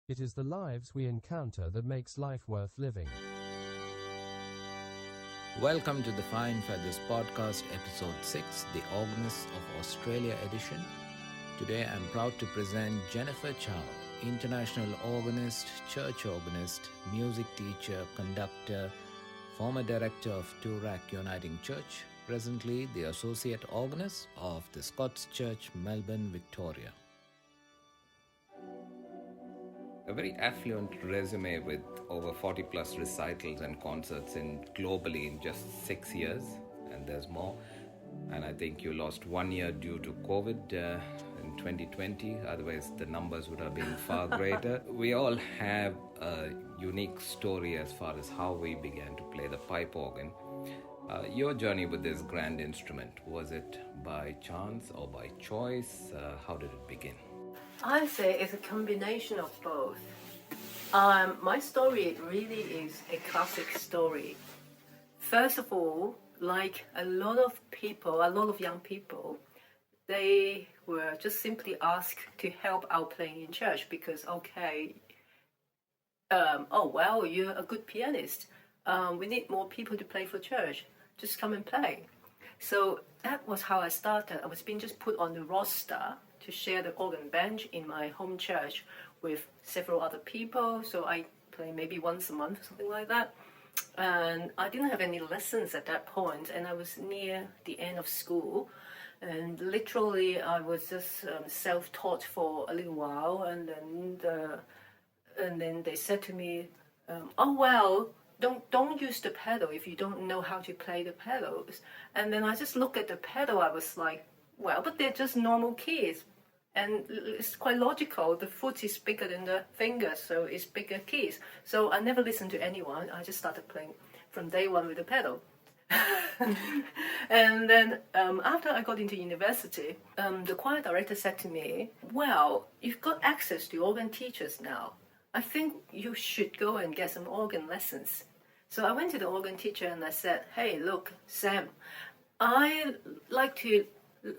It is the lives we encounter that makes life worth living. Welcome to the Fine Feathers Podcast, Episode 6, the Organist of Australia edition. Today I'm proud to present Jennifer Chou, international organist, church organist, music teacher, conductor, former director of Toorak Uniting Church, presently the associate organist of the Scots Church, Melbourne, Victoria. A very affluent resume with over 40 plus recitals and concerts globally in just 6 years, and there's more. And I think you lost 1 year due to COVID in 2020, otherwise the numbers would have been far greater. We all have a unique story as far as how we began to play the pipe organ. Your journey with this grand instrument, was it by chance or by choice? How did it begin? I say it's a combination of both. My story really is a classic story. First of all, like a lot of young people, they were just simply asked to help out playing in church because, you're a good pianist. We need more people to play for church. Just come and play. So that was how I started. I was being just put on the roster to share the organ bench in my home church with several other people. So I play maybe once a month, something like that. And I didn't have any lessons at that point, and I was near the end of school. And literally, I was just self-taught for a little while, and then they said to me, Don't use the pedal if you don't know how to play the pedals. And then I just looked at the pedal. I was like, well, but they're just normal keys. And it's quite logical. The foot is bigger than the fingers, so it's bigger keys. So I never listened to anyone. I just started playing from day one with the pedal. And then after I got into university, the choir director said to me, well, you've got access to organ teachers now. I think you should go and get some organ lessons. So I went to the organ teacher and I said, hey, look, Sam, I like to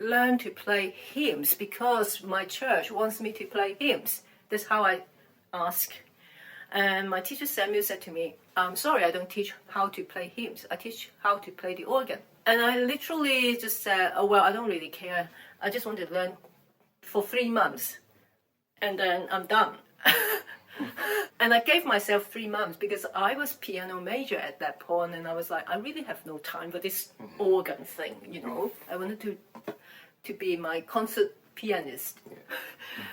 learn to play hymns because my church wants me to play hymns. That's how I ask. And my teacher Samuel said to me, I'm sorry, I don't teach how to play hymns. I teach how to play the organ. And I literally just said, I don't really care. I just want to learn for 3 months. And then I'm done. And I gave myself 3 months because I was piano major at that point, and I was like, I really have no time for this organ thing, I wanted to be my concert pianist.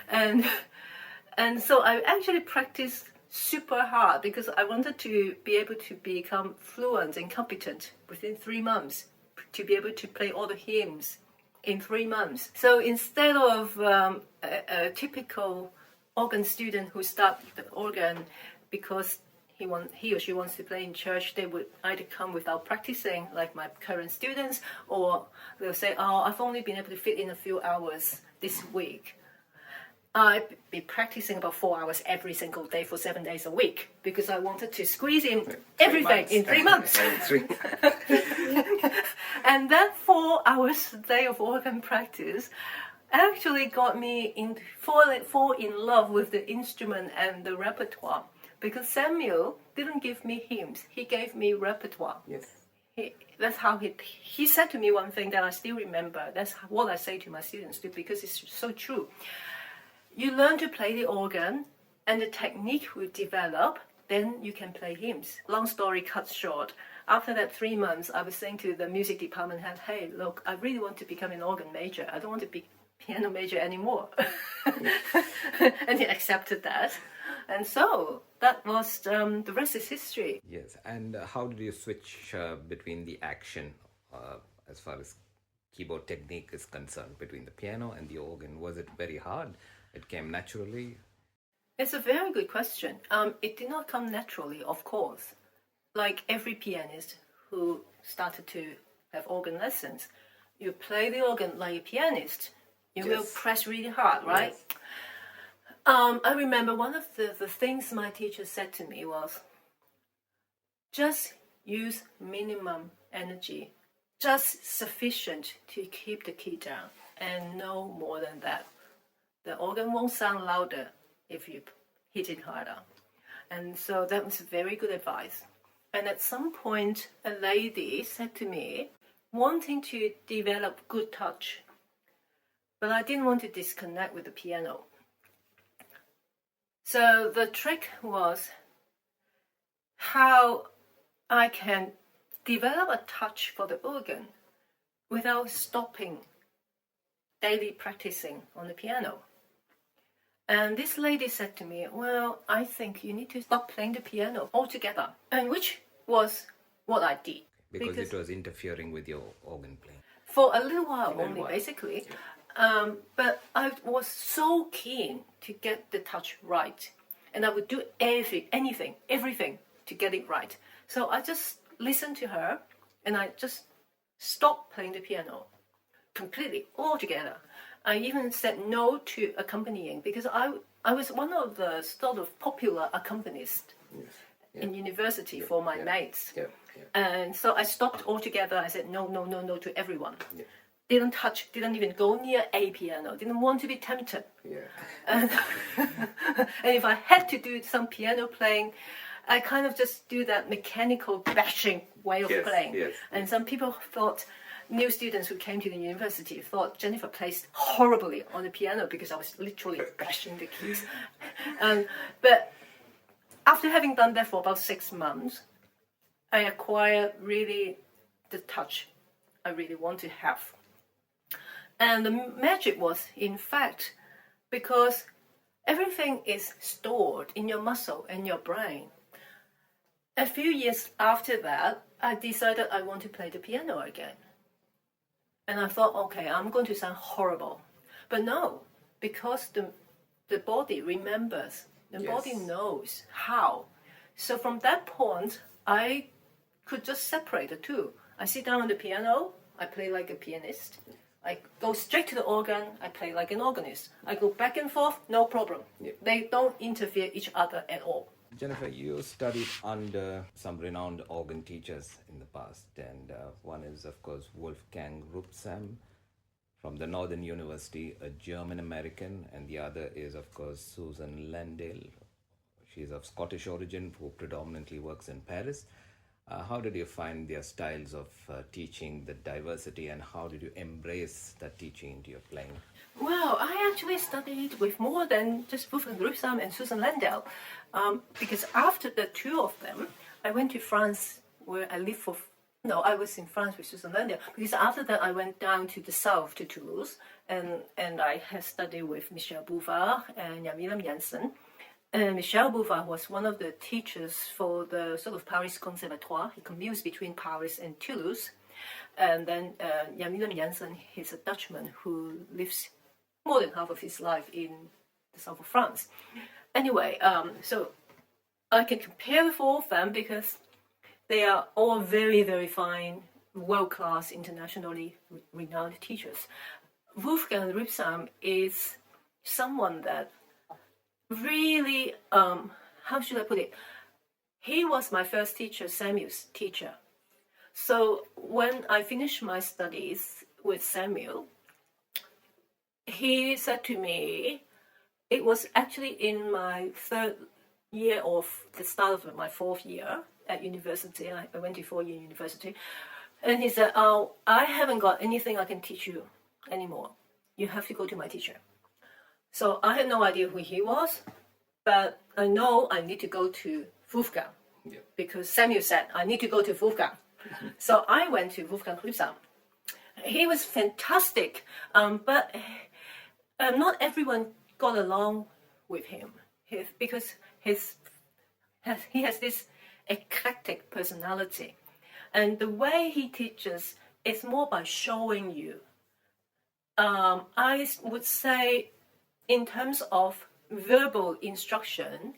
And so I actually practiced super hard because I wanted to be able to become fluent and competent within 3 months, to be able to play all the hymns in 3 months. So instead of a typical organ student who starts the organ because he or she wants to play in church, they would either come without practicing, like my current students, or they'll say, I've only been able to fit in a few hours this week. I'd be practicing about 4 hours every single day for 7 days a week because I wanted to squeeze in everything in 3 months. And that 4 hours a day of organ practice actually got me fall in love with the instrument and the repertoire, because Samuel didn't give me hymns, he gave me repertoire. Yes. That's how he said to me one thing that I still remember. That's what I say to my students too, because it's so true. You learn to play the organ and the technique will develop, then you can play hymns. Long story cut short, after that 3 months, I was saying to the music department head, hey, look, I really want to become an organ major. I don't want to be piano major anymore. And he accepted that. And so that was, the rest is history. Yes, and how did you switch between the action as far as keyboard technique is concerned, between the piano and the organ? Was it very hard? It came naturally? It's a very good question. It did not come naturally, of course. Like every pianist who started to have organ lessons, you play the organ like a pianist. You will press really hard, right? Yes. I remember one of the things my teacher said to me was, just use minimum energy, just sufficient to keep the key down, and no more than that. The organ won't sound louder if you hit it harder. And so that was very good advice. And at some point, a lady said to me, wanting to develop good touch, but I didn't want to disconnect with the piano. So the trick was how I can develop a touch for the organ without stopping daily practicing on the piano. And this lady said to me, well, I think you need to stop playing the piano altogether. And which was what I did. Because it was interfering with your organ playing. For a little while only, basically. But I was so keen to get the touch right. And I would do everything to get it right. So I just listened to her and I just stopped playing the piano completely, altogether. I even said no to accompanying because I was one of the sort of popular accompanists in university for my mates. And so I stopped altogether. I said no to everyone. Didn't even go near a piano, didn't want to be tempted. And if I had to do some piano playing, I kind of just do that mechanical bashing way of playing. And some people thought, new students who came to the university thought Jennifer plays horribly on the piano because I was literally bashing the keys. But after having done that for about 6 months, I acquired really the touch I really want to have. And the magic was, in fact, because everything is stored in your muscle and your brain. A few years after that, I decided I want to play the piano again. And I thought, okay, I'm going to sound horrible. But no, because the body remembers, the body knows how. So from that point, I could just separate the two. I sit down on the piano, I play like a pianist. I go straight to the organ, I play like an organist. I go back and forth, no problem. They don't interfere each other at all. Jennifer, you studied under some renowned organ teachers in the past, and one is, of course, Wolfgang Rupsam from the Northern University, a German-American, and the other is, of course, Susan Landale. She's of Scottish origin who predominantly works in Paris. How did you find their styles of teaching, the diversity, and how did you embrace that teaching into your playing? Well, I actually studied with more than just Wolfgang Rupsam and Susan Landale, because after the two of them, I went to France, where I lived I was in France with Susan Landale, because after that I went down to the south, to Toulouse, and I had studied with Michel Bouvard and Jan-Willem Janssen. And Michel Bouvard was one of the teachers for the sort of Paris Conservatoire. He commutes between Paris and Toulouse. And then Jan-Willem Janssen, he's a Dutchman who lives more than half of his life in the south of France. Anyway, so I can compare the four of them because they are all very, very fine, world-class, internationally renowned teachers. Wolfgang Rupsam is someone that really, how should I put it? He was my first teacher, Samuel's teacher. So when I finished my studies with Samuel, he said to me, it was actually in my 3rd year of the start of my 4th year at university. I went to 4-year university. And he said, oh, I haven't got anything I can teach you anymore. You have to go to my teacher. So I had no idea who he was, but I know I need to go to Wolfgang because Samuel said I need to go to Wolfgang. So I went to Wolfgang Rupsam. He was fantastic, but not everyone got along with him because he has this eclectic personality, and the way he teaches is more by showing you. I would say, in terms of verbal instruction,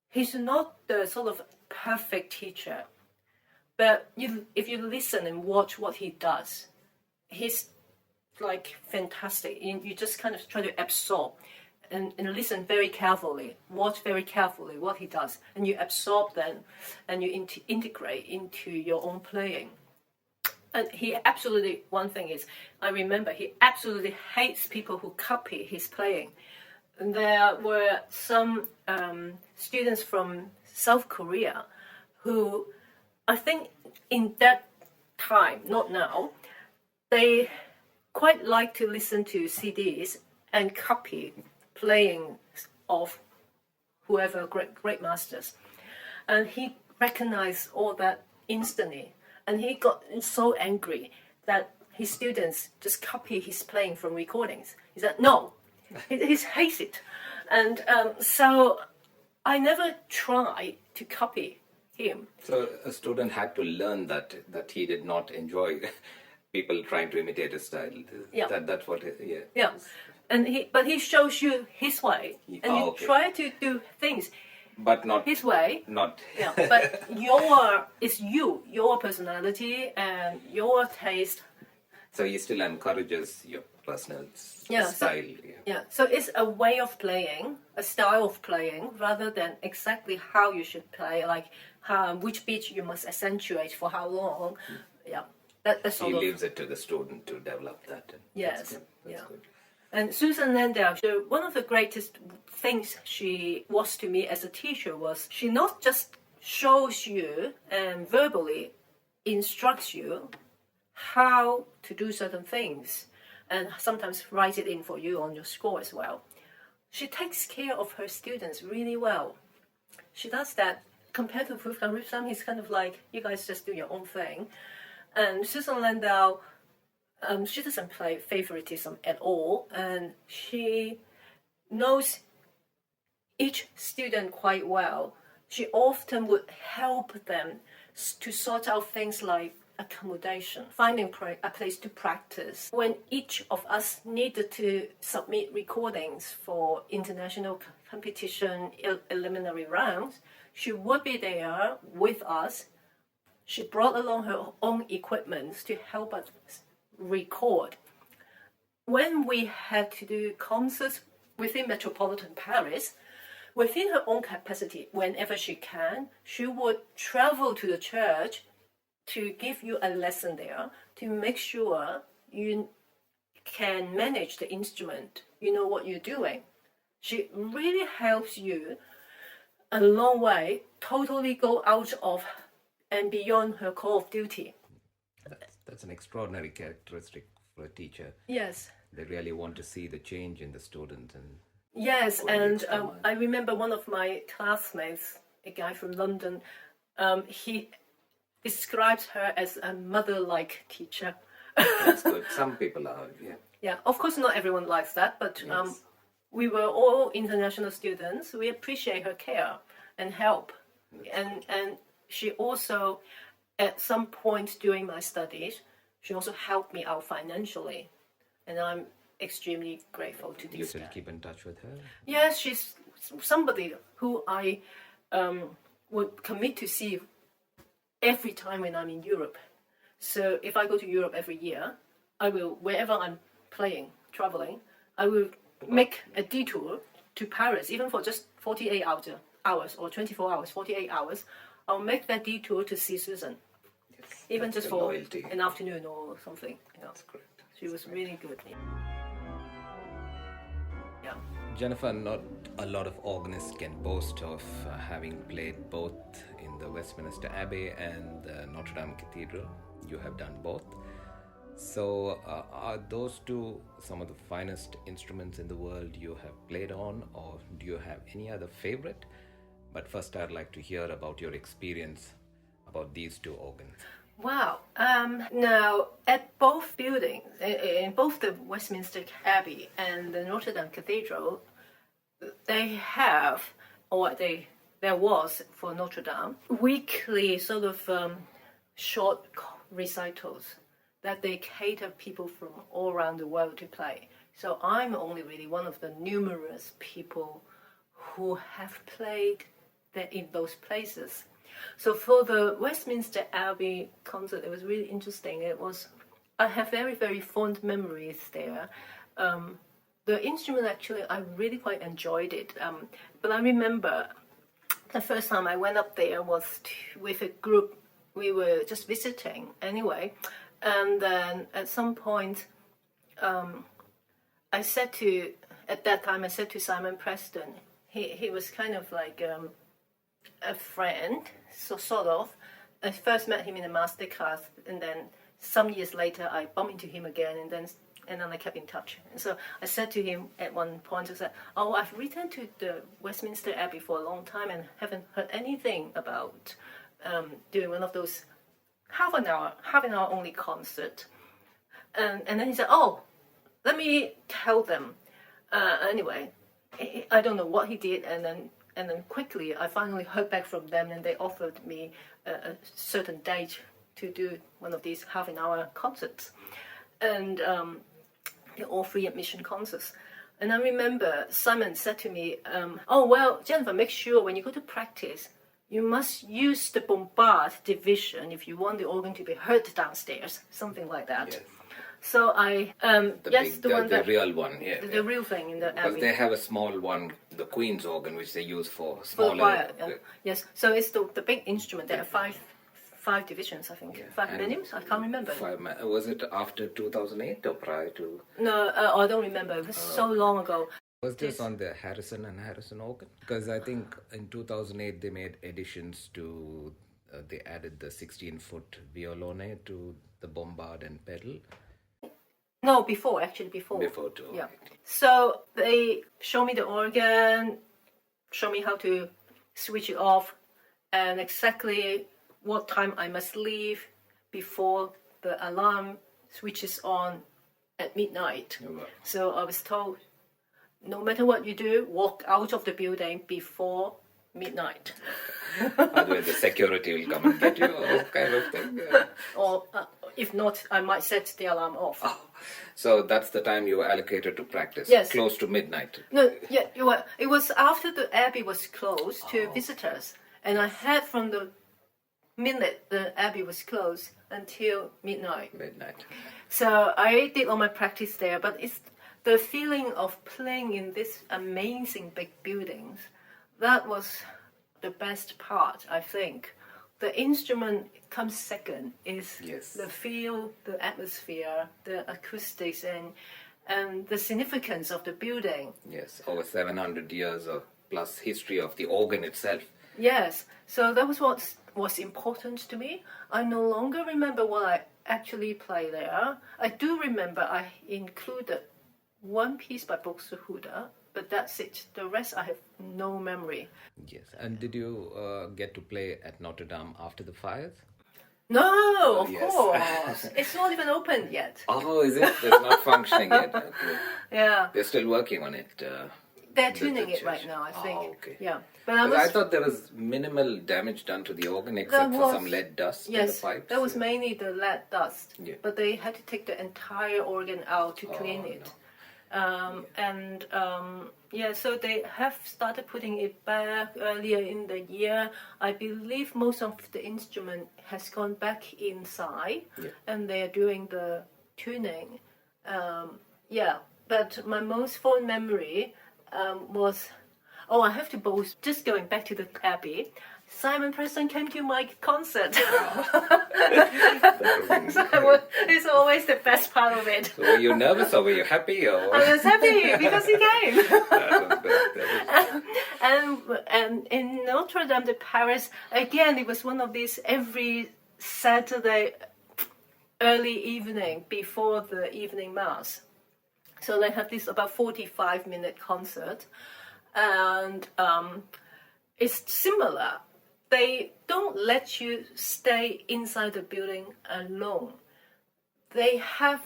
he's not the sort of perfect teacher. But if you listen and watch what he does, he's like fantastic. You just kind of try to absorb and listen very carefully, watch very carefully what he does, and you absorb then, and you integrate into your own playing. And one thing is, I remember he absolutely hates people who copy his playing. there were some students from South Korea who, I think in that time, not now, they quite like to listen to CDs and copy playing of whoever great masters. And he recognized all that instantly. And he got so angry that his students just copy his playing from recordings. He said, no, he hates it. And so I never tried to copy him. So a student had to learn that he did not enjoy people trying to imitate his style. Yeah. That's what yeah. Yeah. And he shows you his way. And you try to do things but not his way. Not yeah. But it's your personality and your taste. So he still encourages your personal style. So it's a way of playing, a style of playing, rather than exactly how you should play, like which beat you must accentuate for how long. Yeah, that's he leaves it to the student to develop that. Yes, that's good. And Susan Landau, one of the greatest things she was to me as a teacher was she not just shows you and verbally instructs you how to do certain things, and sometimes writes it in for you on your score as well. She takes care of her students really well. She does that compared to Wolfgang Ripsam. He's kind of like, you guys just do your own thing. And Susan Landau, she doesn't play favoritism at all, and she knows each student quite well. She often would help them to sort out things like accommodation, finding a place to practice. When each of us needed to submit recordings for international competition preliminary rounds, she would be there with us. She brought along her own equipment to help us record. When we had to do concerts within metropolitan Paris, within her own capacity, whenever she can, she would travel to the church to give you a lesson there, to make sure you can manage the instrument, you know what you're doing. She really helps you a long way, totally go out of and beyond her call of duty. That's an extraordinary characteristic for a teacher. Yes. They really want to see the change in the student. Yes, and I remember one of my classmates, a guy from London, he describes her as a mother-like teacher. That's good. Some people are, yeah. Yeah, of course not everyone likes that, but yes. We were all international students. We appreciate her care and help. And she also, at some point during my studies, she also helped me out financially. And I'm extremely grateful to this. You still keep in touch with her? Yes, she's somebody who I would commit to see every time when I'm in Europe. So if I go to Europe every year, I will, wherever I'm playing, traveling, I will make a detour to Paris, even for just 48 hours or 24 hours, 48 hours. I'll make that detour to see Susan, yes, even just for loyalty. An afternoon or something. You know. That's great. She was really good. Yeah. Jennifer, not a lot of organists can boast of having played both in the Westminster Abbey and the Notre-Dame Cathedral. You have done both. So are those two some of the finest instruments in the world you have played on, or do you have any other favorite? But first I'd like to hear about your experience about these two organs. Wow. Now, at both buildings, in both the Westminster Abbey and the Notre-Dame Cathedral, they have, or there was for Notre-Dame, weekly sort of short recitals that they cater people from all around the world to play. So I'm only really one of the numerous people who have played in those places. So for the Westminster Abbey concert, it was really interesting. I have very, very fond memories there. The instrument, actually, I really quite enjoyed it. But I remember the first time I went up there was with a group. We were just visiting anyway. And then at some point, I said to at that time I said to Simon Preston, he was kind of like a friend, so sort of. I first met him in a masterclass, and then some years later I bumped into him again, and then I kept in touch. And so I said to him at one point, I said, "Oh, I've written to the Westminster Abbey for a long time and haven't heard anything about doing one of those half an hour only concert." And then he said, "Oh, let me tell them." Anyway, I don't know what he did, and then quickly I finally heard back from them, and they offered me a certain date to do one of these half an hour concerts, and they're all free admission concerts. And I remember Simon said to me, "Oh well, Jennifer, make sure when you go to practice, you must use the bombard division if you want the organ to be heard downstairs," something like that. Yes. So I, the real one, yeah. The real thing in the Abbey. Because they have a small one, the Queen's organ, which they use for smaller. Yes, so it's the big instrument. There are five divisions, I think. 5 mediums, I can't remember. Was it after 2008 or prior to? No, I don't remember. It was so long ago. Was this on the Harrison and Harrison organ? Because I think in 2008 they made additions to, they added the 16-foot violone to the bombard and pedal. No, before. Before too. Yeah. So they show me the organ, show me how to switch it off, and exactly what time I must leave before the alarm switches on at midnight. Oh, wow. So I was told, no matter what you do, walk out of the building before midnight. Otherwise the security will come and get you, or kind of thing. Yeah. Or if not, I might set the alarm off. Oh, so that's the time you were allocated to practice? Yes. Close to midnight? No, yeah, it was after the Abbey was closed to visitors. And I had from the minute the Abbey was closed until midnight. So I did all my practice there, but it's the feeling of playing in these amazing big buildings. That was the best part, I think. The instrument comes second. Is the feel, the atmosphere, the acoustics, and the significance of the building. Yes, over 700 years of plus history of the organ itself. Yes, so that was what was important to me. I no longer remember what I actually played there. I do remember I included one piece by Buxtehude, but that's it. The rest I have no memory. Yes, and did you get to play at Notre-Dame after the fires? No, of course. It's not even opened yet. Oh, is it? It's not functioning yet. Okay. Yeah. They're still working on it. They're tuning it right now, I think. Oh, okay. Yeah. But I thought there was minimal damage done to the organ except for some lead dust in the pipes. Yes, that was mainly the lead dust. Yeah. But they had to take the entire organ out to clean it. No. So they have started putting it back earlier in the year. I believe most of the instrument has gone back inside, and they are doing the tuning. But my most fond memory was, I have to boast, just going back to the Abbey, Simon Preston came to my concert. It's always the best part of it. So were you nervous or were you happy? Or? I was happy because he came. And in Notre-Dame de Paris, again, it was one of these every Saturday early evening before the evening mass. So they have this about 45-minute concert, and it's similar. They don't let you stay inside the building alone. They have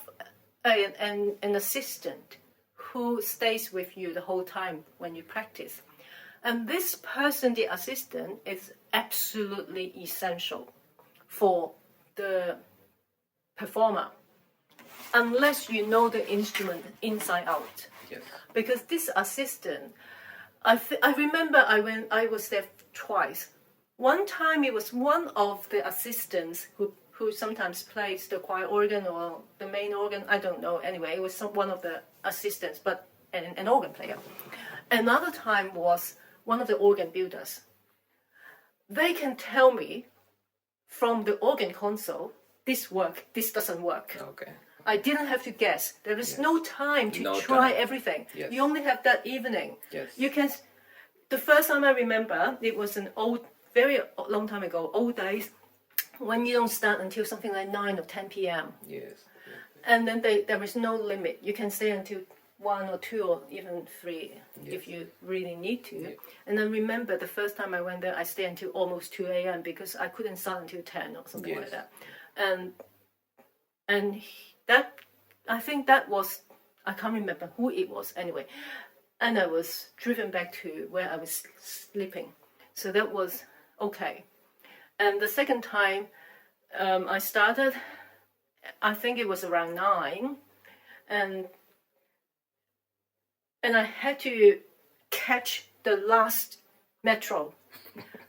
an assistant who stays with you the whole time when you practice. And this person, the assistant, is absolutely essential for the performer, unless you know the instrument inside out. Yes. Because this assistant, I remember I was there twice. One time it was one of the assistants who sometimes plays the choir organ or the main organ, I don't know. Anyway, it was one of the assistants, but an organ player. Another time was one of the organ builders. They can tell me from the organ console, this doesn't work. Okay. I didn't have to guess. There is no time to No try time. everything. Yes. You only have that evening. Yes. You can. The first time I remember, it was an very long time ago, old days, when you don't start until something like 9 or 10 p.m. Yes. And then there is no limit. You can stay until 1 or 2 or even 3 if you really need to. Yeah. And I remember the first time I went there, I stayed until almost 2 a.m. because I couldn't start until 10 or something like that. And that, I think that was, I can't remember who it was anyway. And I was driven back to where I was sleeping. So that was okay. And the second time I started, I think it was around 9. And I had to catch the last metro.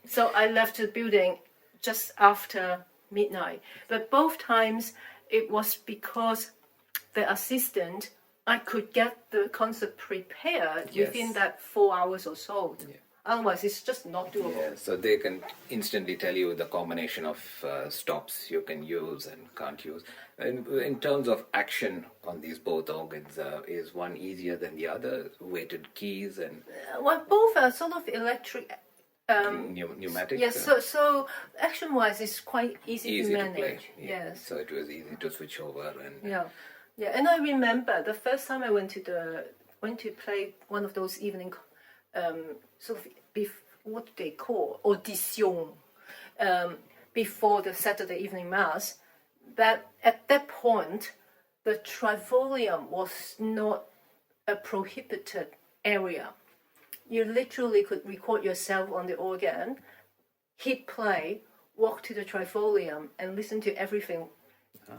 So I left the building just after midnight. But both times it was because the assistant, I could get the concert prepared within that 4 hours or so. Yeah. Otherwise, it's just not doable. Yeah, so they can instantly tell you the combination of stops you can use and can't use. In terms of action on these both organs, is one easier than the other? Weighted keys and... Well, both are sort of electric... pneumatic? Yes, so action-wise, it's quite easy to manage. Play. Yeah. Yes. So it was easy to switch over. And Yeah, and I remember the first time I went to play one of those evening sort of what do they call audition before the Saturday evening mass. That at that point the trifolium was not a prohibited area. You literally could record yourself on the organ, hit play, walk to the trifolium, and listen to everything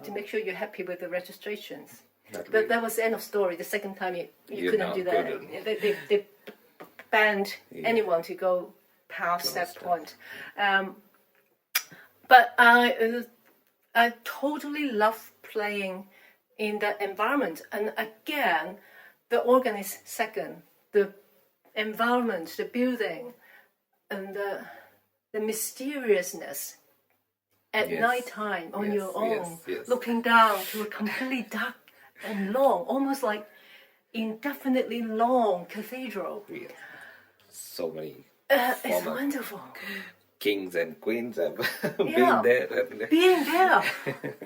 to make sure you're happy with the registrations. But that was the end of story. The second time you couldn't do that. They banned anyone to go past that point. But I totally love playing in that environment. And again, the organ is second. The environment, the building, and the mysteriousness at night time on your own, looking down to a completely dark and long, almost like indefinitely long cathedral. Yes. So many it's wonderful. kings and queens have been there. Being there,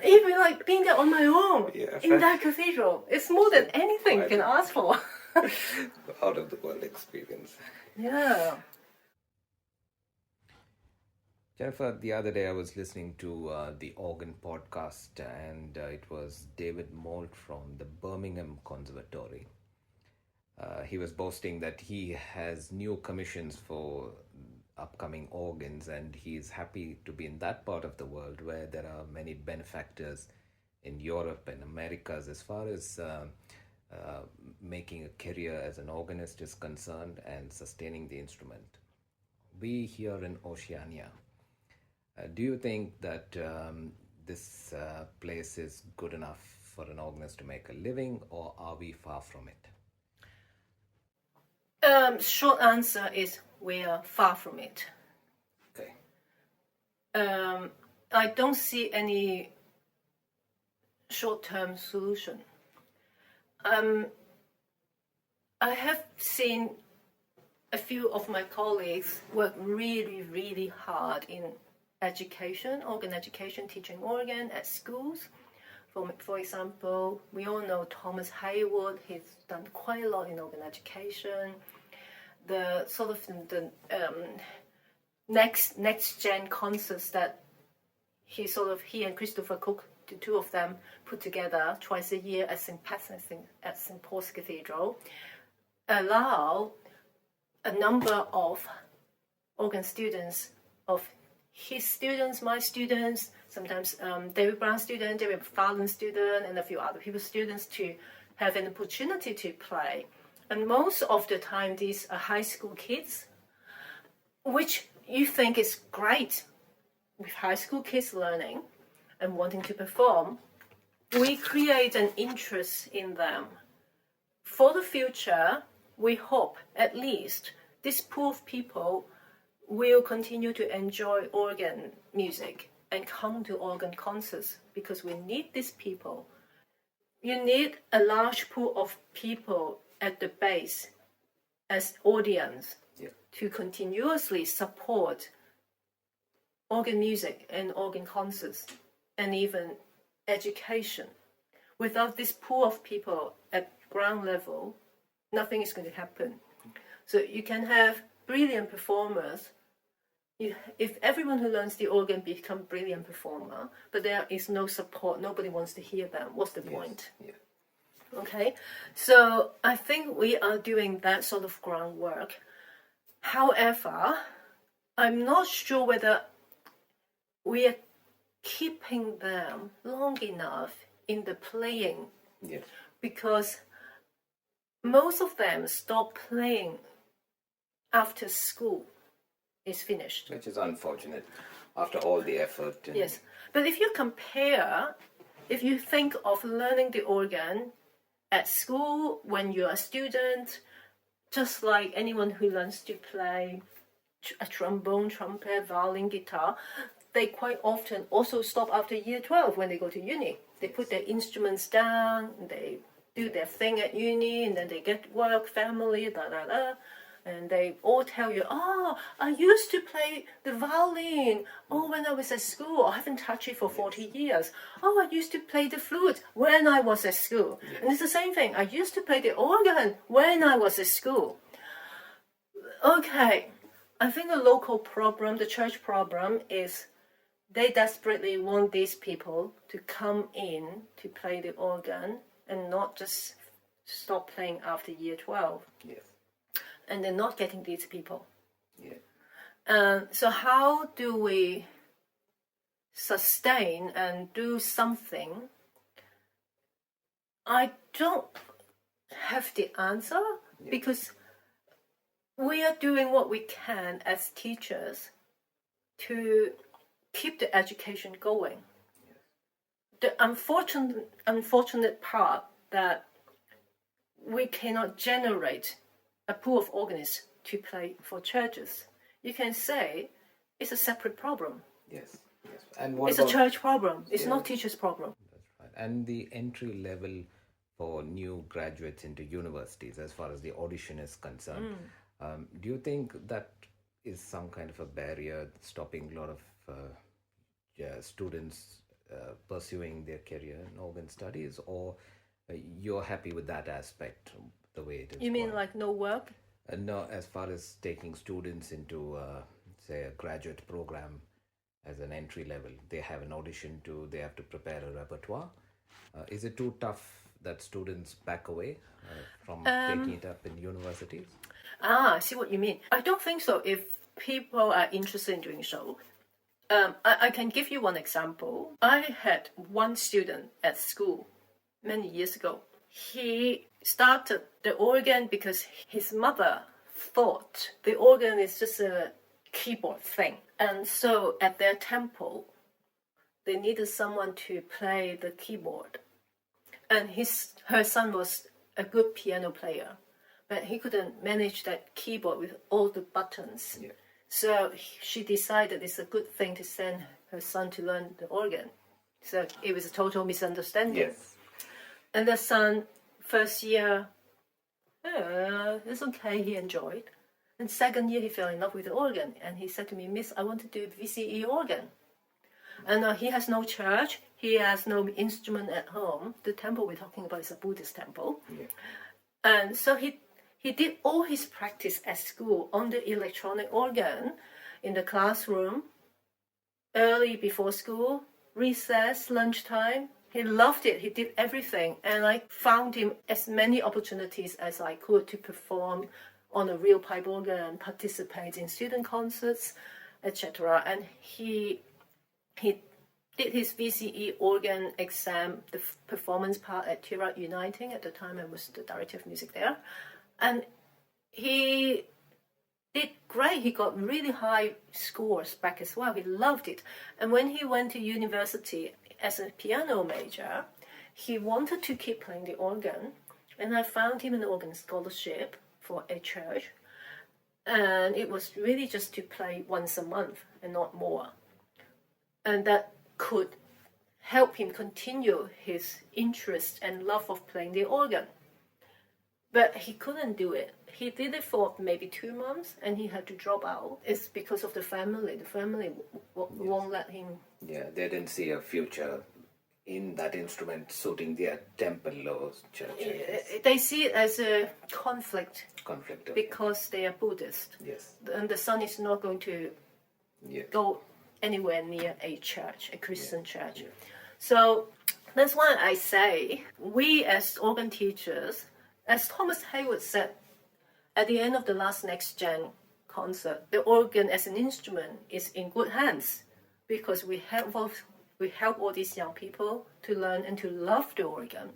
even like being there on my own in that cathedral, it's more than anything you can ask for. Out of the world experience. Yeah. Jennifer, the other day I was listening to the Organ podcast, and it was David Moult from the Birmingham Conservatory. He was boasting that he has new commissions for upcoming organs, and he's happy to be in that part of the world where there are many benefactors in Europe and Americas as far as making a career as an organist is concerned and sustaining the instrument. We here in Oceania, do you think that this place is good enough for an organist to make a living, or are we far from it? Short answer is we are far from it. Okay. I don't see any short-term solution. I have seen a few of my colleagues work really, really hard in education, organ education, teaching organ at schools. For example, we all know Thomas Haywood. He's done quite a lot in organ education. The sort of the next gen concerts that he and Christopher Cook, the two of them, put together twice a year at St. Paul's Cathedral, allow a number of organ students, of his students, my students, sometimes David Brown student, David Fallon student, and a few other people's students to have an opportunity to play. And most of the time, these are high school kids, which you think is great. With high school kids learning and wanting to perform, we create an interest in them. For the future, we hope at least this pool of people will continue to enjoy organ music and come to organ concerts, because we need these people. you need a large pool of people at the base as audience to continuously support organ music and organ concerts and even education. Without this pool of people at ground level, nothing is going to happen. So you can have brilliant performers. If everyone who learns the organ become brilliant performer, but there is no support, nobody wants to hear them, what's the point? Okay, so I think we are doing that sort of groundwork. However, I'm not sure whether we are keeping them long enough in the playing, because most of them stop playing after school is finished. Which is unfortunate after all the effort. Yes, but if you compare, if you think of learning the organ at school when you're a student, just like anyone who learns to play a trombone, trumpet, violin, guitar, they quite often also stop after year 12 when they go to uni. They put their instruments down, they do their thing at uni, and then they get work, family, and they all tell you, oh, I used to play the violin, when I was at school. I haven't touched it for 40 years. Oh, I used to play the flute when I was at school. And it's the same thing. I used to play the organ when I was at school. Okay, I think the local problem, the church problem, is they desperately want these people to come in to play the organ and not just stop playing after year 12. Yes. And they're not getting these people. Yeah. So how do we sustain and do something? I don't have the answer, because we are doing what we can as teachers to keep the education going. The unfortunate part that we cannot generate a pool of organists to play for churches. You can say it's a separate problem. Yes. And what it's a church problem. It's not teachers' problem. That's right. And the entry level for new graduates into universities, as far as the audition is concerned, do you think that is some kind of a barrier stopping a lot of students pursuing their career in organ studies, or you're happy with that aspect, the way it is? You mean like no work? No, as far as taking students into, say, a graduate program as an entry level, they have an audition they have to prepare a repertoire. Is it too tough that students back away from taking it up in universities? I see what you mean. I don't think so. If people are interested in doing so, I can give you one example. I had one student at school many years ago. He started the organ because his mother thought the organ is just a keyboard thing. And so at their temple, they needed someone to play the keyboard. And her son was a good piano player, but he couldn't manage that keyboard with all the buttons. Yeah. So she decided it's a good thing to send her son to learn the organ. So it was a total misunderstanding. Yes. And the son, first year, it's okay, he enjoyed. And second year, he fell in love with the organ. And he said to me, Miss, I want to do VCE organ. And he has no church, he has no instrument at home. The temple we're talking about is a Buddhist temple. Yeah. And so he did all his practice at school on the electronic organ, in the classroom, early before school, recess, lunchtime. He loved it. He did everything. And I found him as many opportunities as I could to perform on a real pipe organ, participate in student concerts, etc. And he did his VCE organ exam, the performance part at Tirat Uniting. At the time, I was the director of music there. And he did great. He got really high scores back as well. He loved it. And when he went to university as a piano major, he wanted to keep playing the organ. And I found him an organ scholarship for a church. And it was really just to play once a month and not more. And that could help him continue his interest and love of playing the organ. But he couldn't do it. He did it for maybe 2 months and he had to drop out. It's because of the family. The family won't let him. Yeah, they didn't see a future in that instrument suiting their temple or church. They see it as a conflict. Conflict. Because they are Buddhist. Yes. And the son is not going to go anywhere near a church, a Christian church. Yeah. So that's why I say we as organ teachers, as Thomas Hayward said at the end of the last Next Gen concert, the organ as an instrument is in good hands because we help all these young people to learn and to love the organ.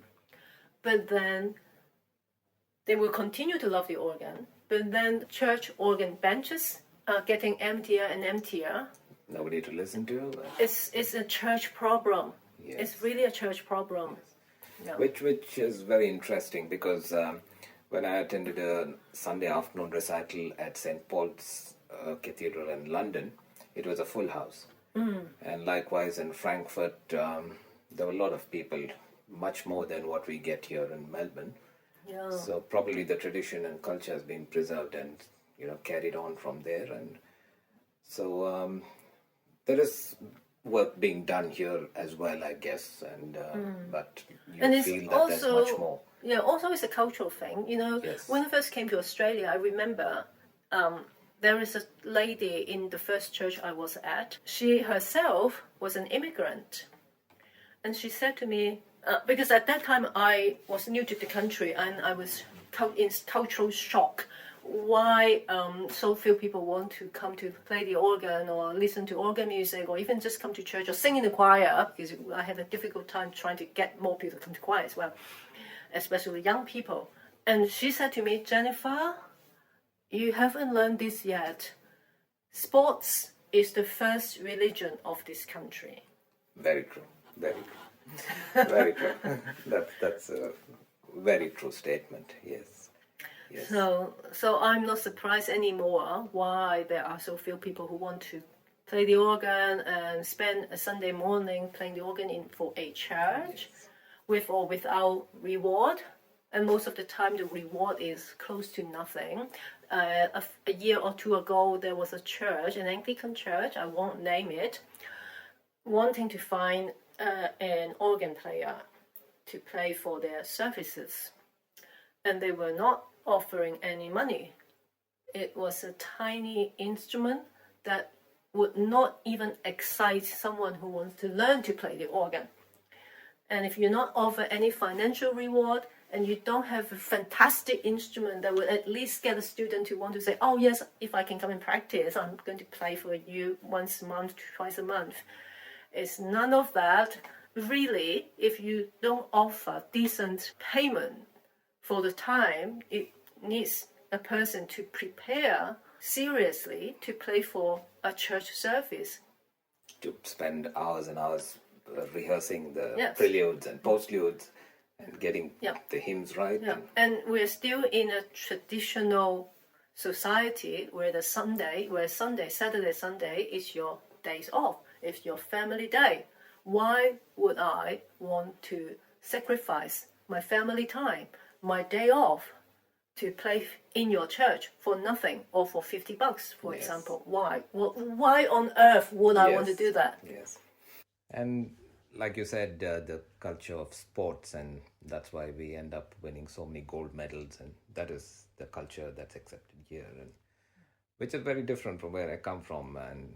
But then they will continue to love the organ, but then church organ benches are getting emptier and emptier. Nobody to listen to. It's a church problem. Yes. It's really a church problem. Yes. Yeah. Which is very interesting because when I attended a Sunday afternoon recital at St. Paul's Cathedral in London, it was a full house. And likewise in Frankfurt, there were a lot of people, much more than what we get here in Melbourne. Yeah. So probably the tradition and culture has been preserved and carried on from there. And so there is work being done here as well, I guess. And but you feel that there's much more. Yeah, also it's a cultural thing. Yes. When I first came to Australia, I remember there is a lady in the first church I was at. She herself was an immigrant. And she said to me, because at that time I was new to the country and I was in cultural shock. Why so few people want to come to play the organ or listen to organ music or even just come to church or sing in the choir, because I had a difficult time trying to get more people to come to choir as well, especially young people. And she said to me, Jennifer, you haven't learned this yet. Sports is the first religion of this country. Very true. Very true. Very true. That's a very true statement. Yes. Yes. So I'm not surprised anymore why there are so few people who want to play the organ and spend a Sunday morning playing the organ for a church, with or without reward. And most of the time the reward is close to nothing. A year or two ago there was a church, an Anglican church, I won't name it, wanting to find an organ player to play for their services. And they were not offering any money. It was a tiny instrument that would not even excite someone who wants to learn to play the organ. And if you not offer any financial reward and you don't have a fantastic instrument that would at least get a student to want to say, oh yes, if I can come and practice, I'm going to play for you once a month, twice a month. It's none of that. Really, if you don't offer decent payment for the time, it needs a person to prepare seriously to play for a church service. To spend hours and hours rehearsing the preludes and postludes and getting the hymns right. Yeah. And we're still in a traditional society where Saturday, Sunday is your days off. It's your family day. Why would I want to sacrifice my family time, my day off, to play in your church for nothing or for $50, for example? Why? Why on earth would I want to do that? Yes. And like you said, the culture of sports, and that's why we end up winning so many gold medals, and that is the culture that's accepted here, and which is very different from where I come from and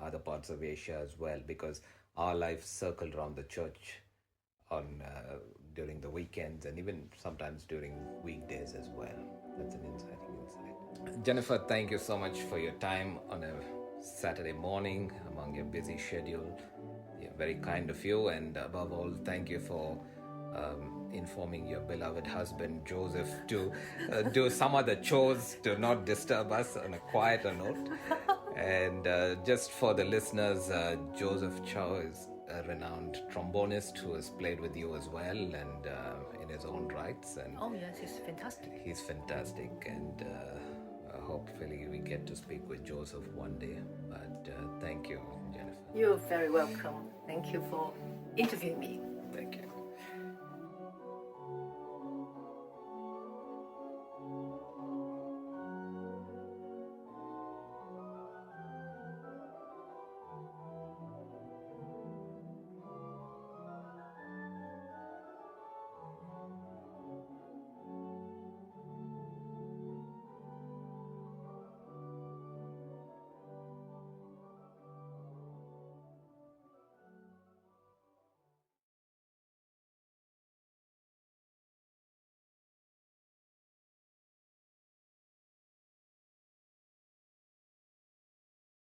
other parts of Asia as well, because our life circled around the church on during the weekends and even sometimes during weekdays as well. That's an exciting insight. Jennifer, thank you so much for your time on a Saturday morning among your busy schedule. Yeah, very kind of you, and above all, thank you for informing your beloved husband Joseph to do some other chores to not disturb us on a quieter note. And just for the listeners, Joseph Chou is a renowned trombonist who has played with you as well, and in his own rights. And oh yes, he's fantastic. He's fantastic, and hopefully we get to speak with Joseph one day. But thank you, Jennifer. You're very welcome. Thank you for interview me.